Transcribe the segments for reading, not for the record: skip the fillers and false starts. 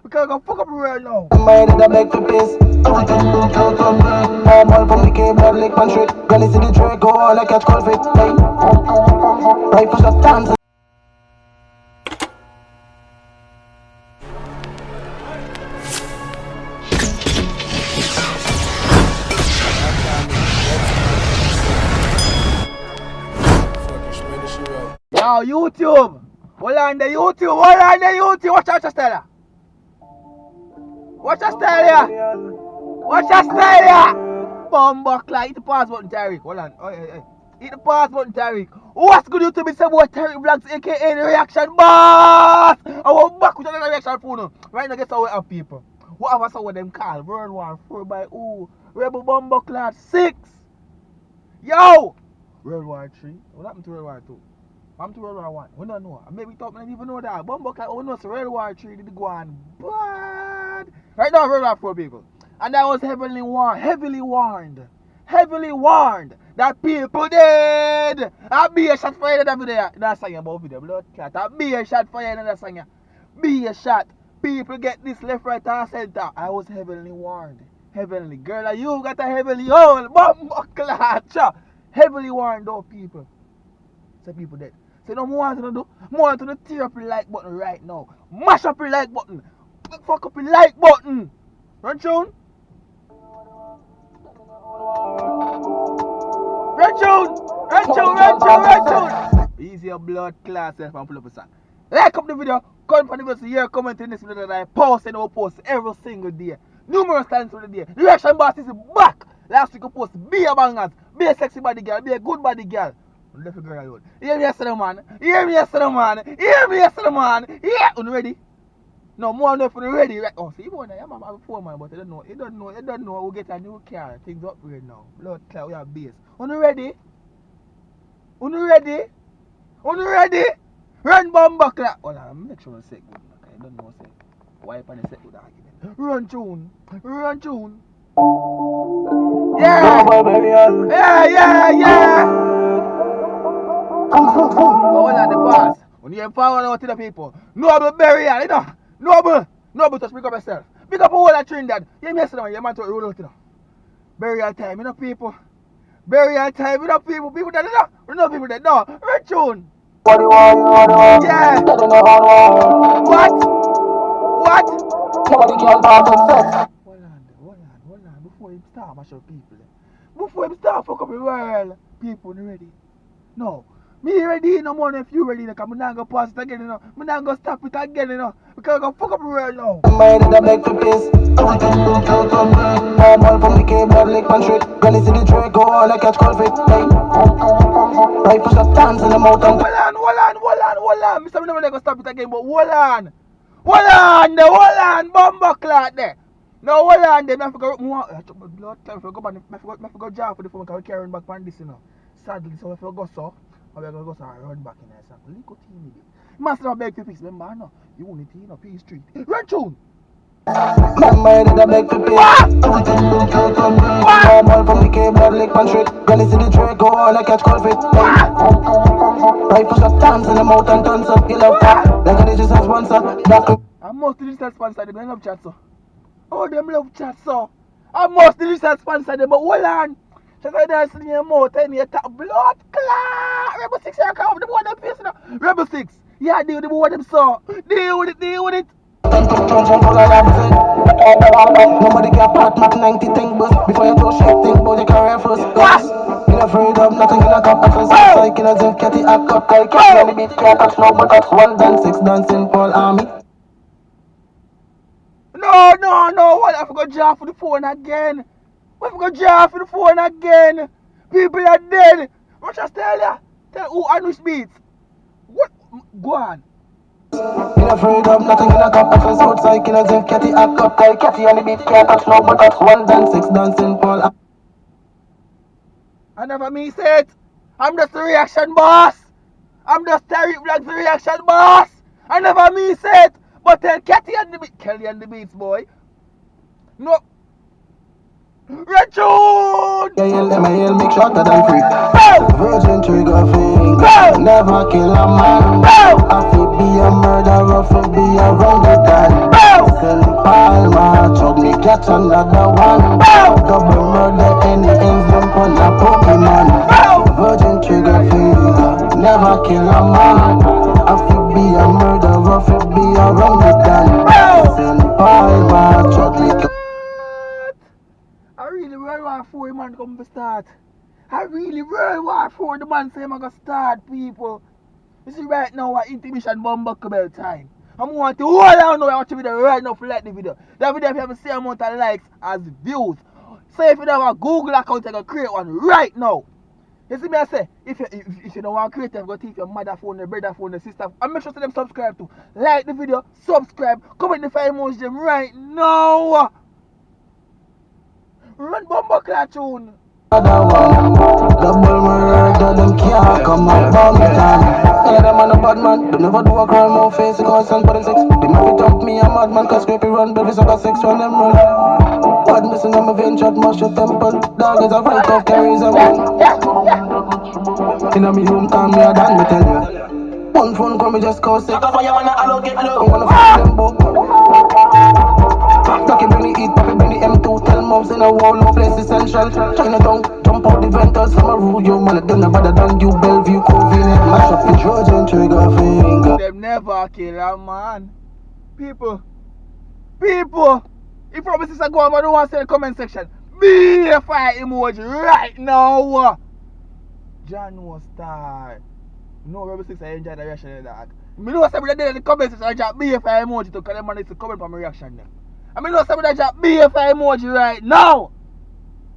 Because I'm gonna fuck up the world now. My head I beg for peace. Normal from the cable, lick man street. Gonna see the track go on, I catch cold feet. Hey, right for shot times. Yo, YouTube! Hold on the YouTube! Watch your style. Watch your style. Watch your style. Bumbuckler, hit the pause button, Tyreek. Hold on. Oh, hey. Hit the pause button, Tyreek. What's good YouTube? It's about Tyrekevlogs, aka the reaction boss! I want back with another reaction for now. Right now, guess how we have people. Whatever some of them call World War 4 by who? Rebel Bumbuckler 6. Yo! World War 3. What happened to World War 2? I'm to World War 1. We don't know. Maybe thought we don't even know that. Bumbuckler, we know so World War 3 did go on bad. Right now, World War 4 people. And I was heavily warned that people dead. A beer shot fire that video. That's song about video. Blood clot. A beer shot fire in that song. Beer shot. People get this left, right, and center. I was heavily warned. Heavenly. Girl, you got a heavily hole. Bumbuckler. Heavily warned though people. So people dead. So no more to do. More to do tear up the like button right now. Mash up the like button. Fuck up the like button. Run tune. Easy your blood class and pull up a song. Like up the video. Come for the video. Here comment in this video that I post and I post every single day. Numerous times through the day. The reaction boss is back. Last week I post be a bangers. Be a sexy body girl. Be a good body girl. Left a girl alone. Hear me yesterday, man. Yeah, you ready? No, more enough for the ready. Right? Oh, see, you want to have a phone, man, but you don't know who get a new car. Things upgrade now. Blood cloud, we have base. You ready? Run Bumbuckler. Hold on, make sure I say good. Okay, I don't know say. Wipe on the set with the argument. Run tune. Yeah. Hold on the pass. When you empower out to the people. Noble burial, you know. Noble just pick up yourself. Pick up all that Trinidad. You miss it, you man to roll out, you know. Burial time, you know people. People that you know. We know people that know. Retune. Yeah. What? Nobody can talk with sex. Hold on. Before you start mash up people. Before you start fuck up the world. People, you ready? No. Me ready no more if you ready, because I'm not going to pass it again, you know. I'm not going to stop it again, you know. Because I'm going to fuck up the world now. My head I beg for peace. Normal from the cable, lick man street. Gonna see the track go on, I catch cold feet. Hey, right for shot times in the mountain. Hold on. Mr. I'm never going to stop it again, but hold on, Bumbuckler there. No, hold on there. I forgot more. I took my blood time. I forgot jar for the phone, because I'm carrying back on this, you know. Sadly, so I forgot so. I'm going to go run back in there. Look at you. Master of beg to fix, remember, no? Unity, no, P Street. Run tune! My head I beg for peace. Normal from the cable, lick man street. Gonna see the track go on, I catch cold feet. Right for shot times in the mountain tons up. You love that. Like a digital sponsor. I'm most digital sponsor, they love chat, so. Oh, them love chat, so. I'm most digital sponsor, them, but hold on. So that's in your mouth and you talk blood clot. Rebel Sixx, you come up the board them face, you know. Rebel Sixx, yeah, deal with the board them so. Deal with it. Nobody can part Mac 90 thing bus. Before you throw shit, think about your career first. You're afraid of nothing in a cup. I feel so like in a zinc, catty, act up. Like cat, when the beat can't touch no but that's 1 dance, 6 dancing, Paul Army. No, what? I forgot jar for the phone again. People are dead. What just tell ya? Tell who Anush beats. What? Go on. You're afraid of nothing in a cup. I feel so like in a zinc, catty, act up. Like catty, and the beat can't touch no but that's 1 dance, 6 dancing, Paul Army. I never miss it. I'm just the reaction boss. I'm just Tyrekevlogs the reaction boss. I never miss it. But tell Kelly and the Beats, boy. No. Retune! Yeah, make shorter than free. Virgin trigger finger. Never kill a man. I feel be a murderer, for be a wrong the time. another one. Double murder, any ends them on a Pokemon. Virgin trigger finger, never kill a man. I feel be a murderer, feel be a orangutan. Simple man, shot me. I really World War 4 man come to start. I really World War 4 the man say I'm gonna start, people. You see right now what intermission bumbuckle bell time. I'm want to hold on now watch the video right now for like the video. That video if you have the same amount of likes as views. So if you don't have a Google account, you can create one right now. You see me I say, if you don't want to create them, go take your mother phone, your brother phone, your sister, and make sure to them subscribe to. Like the video, subscribe, comment the 5 emoji them right now. Run bumbuckle tune. Double murder, them can't come up on me time. None of them are no bad man. They never do a crime, more face, cause and put sex. They might dump me a madman, cause scrapey run, baby, so got 6 run them run. Bad missing on my vein, shot, mash your temple. Dog is a right off, carries a one. In a me room, calm me a done, me tell you. One phone call me just cause sick. I wanna allocate low. I'm gonna find them both. Rocky bring the heat, Poppy bring the M2. Tell moms in a wall, no place essential. Chinatown, jump out the venters. I'm a rude, you man, them never done you. Bellevue, convenient, mash up the Trojan trigger finger. Them never kill a man. People, if promises are going, I don't want to say in the comment section. Be a fire emoji right now. John was star. No, Rebel Sixx, I enjoy the reaction of that. I know somebody there in the comment section, I just be a fire emoji to because them man is to comment from my reaction there. I know somebody just be a fire emoji right now.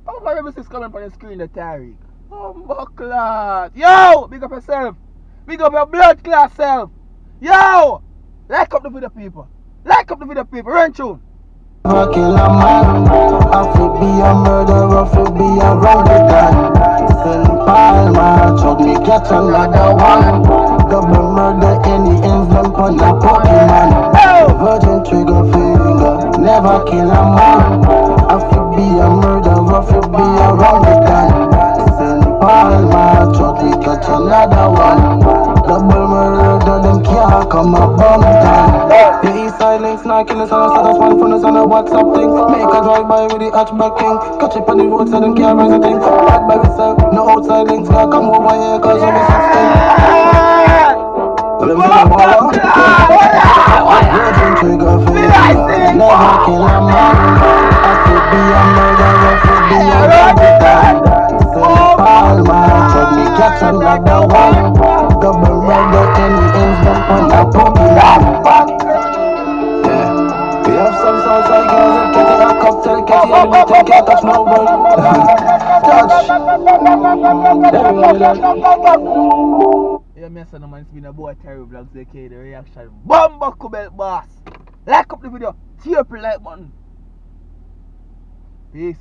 How about Rebel Sixx comment on the screen, the Tyreek? Oh, my class. Yo, big up yourself. Big up your blood class self. Yo, like up the video, people. Like up the video, people. Run tune. Never kill a man. I feel be a murderer, feel be a orangutan. Simple man, shot me catch another one. Double murder, any ends them on a Pokemon. Virgin trigger finger, never kill a man. I feel be a murderer, feel be a orangutan. Simple man, shot me catch another one. Double murder, them can't come up on time. The east side links, not killing son of status, one phone on a WhatsApp thing. Make a drive by with the hatchback king. Catch it on the road so them can't rise a thing. Bad by myself, no outside links, can't come over here cause I'm a sustain. Virgin trigger finger, never kill a man. I could be a murderer, could be a orangutan. Simple man, shot me catch another one. Double murder, any ends them on a Pokemon. We have some Southside girls that get in a cocktail, get in and they can't touch no one. Touch. Yeah, me son, man, it's been a boy Tyrekevlogs, aka the reaction. Bumbuckle belt boss. Like up the video, tear up the like button. Peace.